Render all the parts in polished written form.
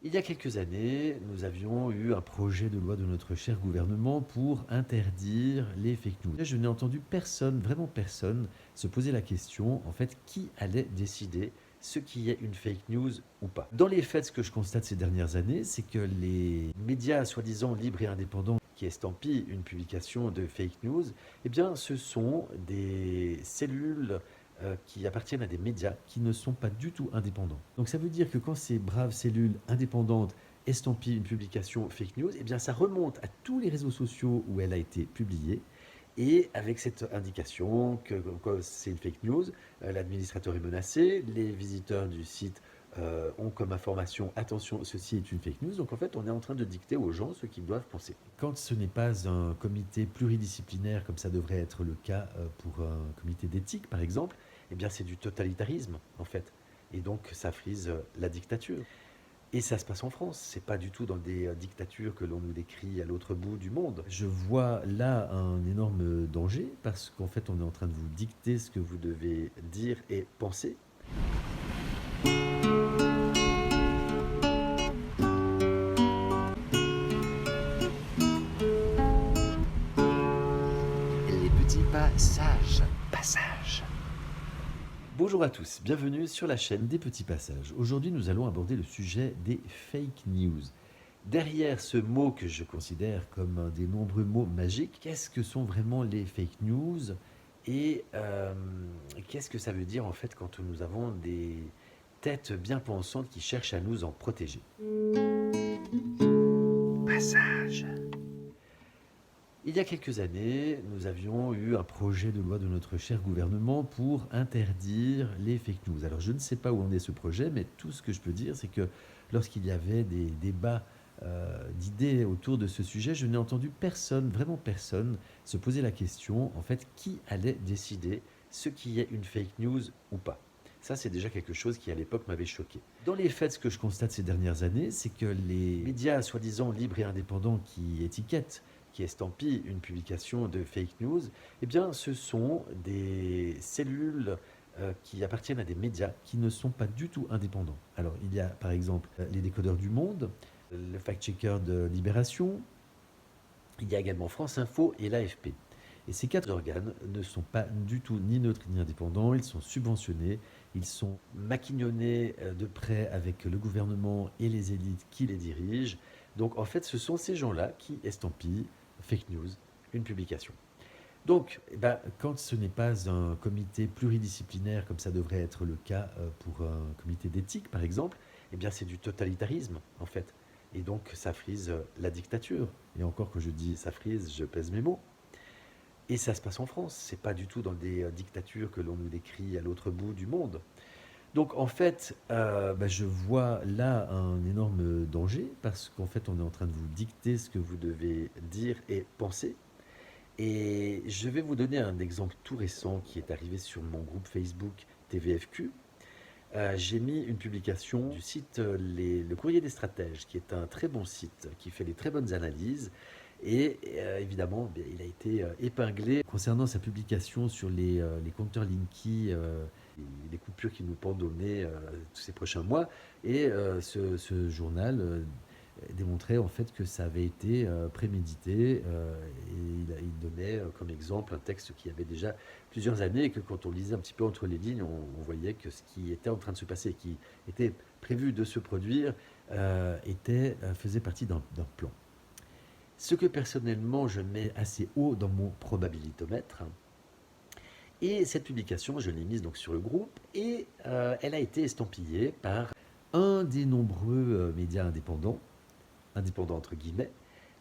Il y a quelques années, nous avions eu un projet de loi de notre cher gouvernement pour interdire les fake news. Je n'ai entendu personne, vraiment personne, se poser la question, en fait, qui allait décider ce qui est une fake news ou pas. Dans les faits, ce que je constate ces dernières années, c'est que les médias soi-disant libres et indépendants qui estampillent une publication de fake news, eh bien, ce sont des cellules qui appartiennent à des médias qui ne sont pas du tout indépendants. Donc ça veut dire que quand ces braves cellules indépendantes estampillent une publication fake news, eh bien ça remonte à tous les réseaux sociaux où elle a été publiée. Et avec cette indication que c'est une fake news, l'administrateur est menacé, les visiteurs du site ont comme information attention, ceci est une fake news. Donc en fait, on est en train de dicter aux gens ce qu'ils doivent penser. Quand ce n'est pas un comité pluridisciplinaire, comme ça devrait être le cas pour un comité d'éthique par exemple, eh bien c'est du totalitarisme en fait. Et donc ça frise la dictature. Et ça se passe en France, c'est pas du tout dans des dictatures que l'on nous décrit à l'autre bout du monde. Je vois là un énorme danger parce qu'en fait on est en train de vous dicter ce que vous devez dire et penser. Les petits pas sages. Passage. Bonjour à tous, bienvenue sur la chaîne des petits passages. Aujourd'hui nous allons aborder le sujet des fake news. Derrière ce mot que je considère comme un des nombreux mots magiques, qu'est-ce que sont vraiment les fake news et qu'est-ce que ça veut dire en fait quand nous avons des têtes bien pensantes qui cherchent à nous en protéger? Passage. Il y a quelques années, nous avions eu un projet de loi de notre cher gouvernement pour interdire les fake news. Alors je ne sais pas où en est ce projet, mais tout ce que je peux dire, c'est que lorsqu'il y avait des débats d'idées autour de ce sujet, je n'ai entendu personne, vraiment personne, se poser la question, en fait, qui allait décider ce qui est une fake news ou pas. Ça, c'est déjà quelque chose qui, à l'époque, m'avait choqué. Dans les faits, ce que je constate ces dernières années, c'est que les médias soi-disant libres et indépendants qui étiquettent, qui estampillent une publication de fake news, eh bien, ce sont des cellules qui appartiennent à des médias qui ne sont pas du tout indépendants. Alors, il y a par exemple les décodeurs du Monde, le fact-checker de Libération, il y a également France Info et l'AFP. Et ces quatre organes ne sont pas du tout ni neutres ni indépendants, ils sont subventionnés, ils sont maquignonnés de près avec le gouvernement et les élites qui les dirigent. Donc en fait, ce sont ces gens-là qui estampillent fake news, une publication. Donc, eh ben, quand ce n'est pas un comité pluridisciplinaire, comme ça devrait être le cas pour un comité d'éthique par exemple, eh bien c'est du totalitarisme en fait. Et donc ça frise la dictature. Et encore quand je dis ça frise, je pèse mes mots. Et ça se passe en France, c'est pas du tout dans des dictatures que l'on nous décrit à l'autre bout du monde. Donc en fait, je vois là un énorme danger parce qu'en fait on est en train de vous dicter ce que vous devez dire et penser. Et je vais vous donner un exemple tout récent qui est arrivé sur mon groupe Facebook TVFQ. J'ai mis une publication du site Le Courrier des Stratèges, qui est un très bon site, qui fait des très bonnes analyses. Et évidemment, bien, il a été épinglé concernant sa publication sur les compteurs Linky, les coupures qui nous pendent au nez tous ces prochains mois. Et ce journal démontrait en fait que ça avait été prémédité et il donnait comme exemple un texte qui avait déjà plusieurs années et que quand on lisait un petit peu entre les lignes, on voyait que ce qui était en train de se passer, qui était prévu de se produire, faisait partie d'un plan. Ce que personnellement je mets assez haut dans mon probabilitomètre, et cette publication, je l'ai mise donc sur le groupe et elle a été estampillée par un des nombreux médias indépendants, indépendant entre guillemets,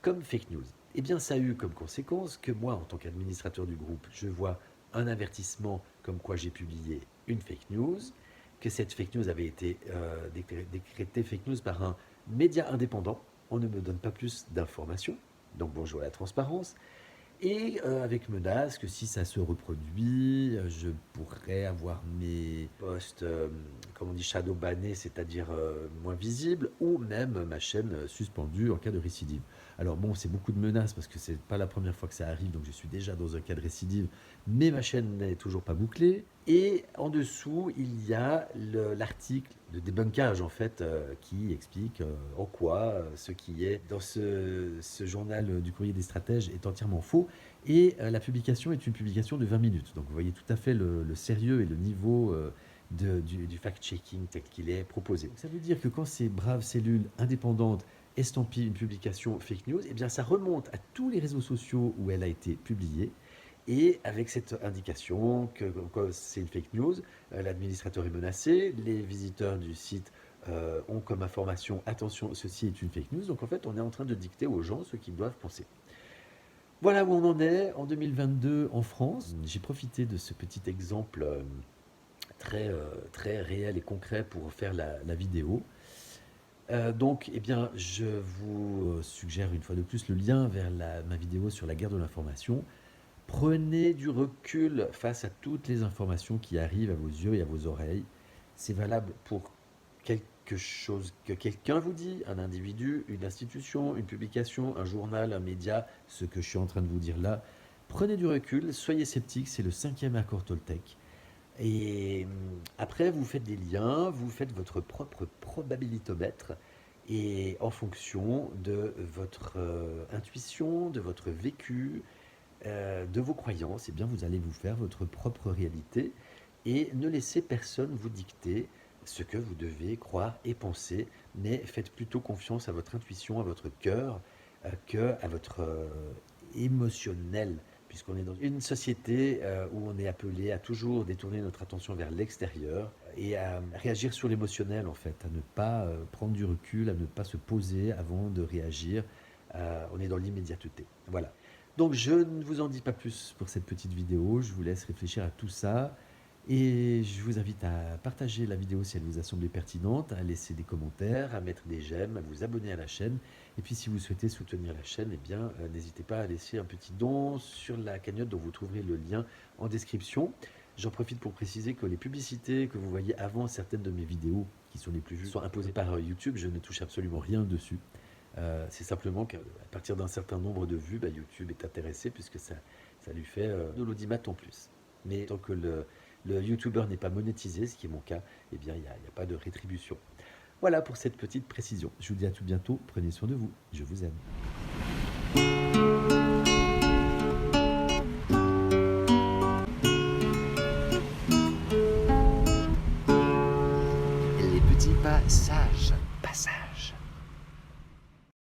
comme fake news. Eh bien, ça a eu comme conséquence que moi, en tant qu'administrateur du groupe, je vois un avertissement comme quoi j'ai publié une fake news, que cette fake news avait été décrétée fake news par un média indépendant. On ne me donne pas plus d'informations, donc bonjour à la transparence. Et avec menace que si ça se reproduit, je pourrais avoir mes posts, comme on dit, shadow bannés, c'est-à-dire moins visibles, ou même ma chaîne suspendue en cas de récidive. Alors bon, c'est beaucoup de menaces parce que c'est pas la première fois que ça arrive, donc je suis déjà dans un cas de récidive, mais ma chaîne n'est toujours pas bouclée. Et en dessous, il y a l'article de débunkage, en fait, qui explique en quoi ce qui est dans ce journal du Courrier des stratèges est entièrement faux. Et la publication est une publication de 20 minutes. Donc vous voyez tout à fait le sérieux et le niveau du fact-checking tel qu'il est proposé. Donc, ça veut dire que quand ces braves cellules indépendantes estampillent une publication fake news, eh bien ça remonte à tous les réseaux sociaux où elle a été publiée. Et avec cette indication que c'est une fake news, l'administrateur est menacé, les visiteurs du site ont comme information attention, ceci est une fake news. Donc en fait, on est en train de dicter aux gens ce qu'ils doivent penser. Voilà où on en est en 2022 en France. J'ai profité de ce petit exemple très réel et concret pour faire la vidéo. Donc, eh bien, je vous suggère une fois de plus le lien vers ma vidéo sur la guerre de l'information. Prenez du recul face à toutes les informations qui arrivent à vos yeux et à vos oreilles. C'est valable pour quelque chose que quelqu'un vous dit, un individu, une institution, une publication, un journal, un média, ce que je suis en train de vous dire là. Prenez du recul, soyez sceptiques, c'est le 5e accord Toltec. Et après, vous faites des liens, vous faites votre propre probabilitomètre. Et en fonction de votre intuition, de votre vécu, de vos croyances, eh bien, vous allez vous faire votre propre réalité et ne laissez personne vous dicter ce que vous devez croire et penser, mais faites plutôt confiance à votre intuition, à votre cœur, qu'à votre émotionnel, puisqu'on est dans une société où on est appelé à toujours détourner notre attention vers l'extérieur et à réagir sur l'émotionnel en fait, à ne pas prendre du recul, à ne pas se poser avant de réagir. On est dans l'immédiateté. Voilà. Donc je ne vous en dis pas plus pour cette petite vidéo, je vous laisse réfléchir à tout ça et je vous invite à partager la vidéo si elle vous a semblé pertinente, à laisser des commentaires, à mettre des j'aime, à vous abonner à la chaîne et puis si vous souhaitez soutenir la chaîne, eh bien n'hésitez pas à laisser un petit don sur la cagnotte dont vous trouverez le lien en description. J'en profite pour préciser que les publicités que vous voyez avant certaines de mes vidéos, qui sont les plus vues, sont imposées par YouTube, je ne touche absolument rien dessus. C'est simplement qu'à partir d'un certain nombre de vues, YouTube est intéressé puisque ça lui fait de l'audimat en plus. Mais tant que le YouTuber n'est pas monétisé, ce qui est mon cas, eh bien il n'y a pas de rétribution. Voilà pour cette petite précision. Je vous dis à tout bientôt, prenez soin de vous, je vous aime.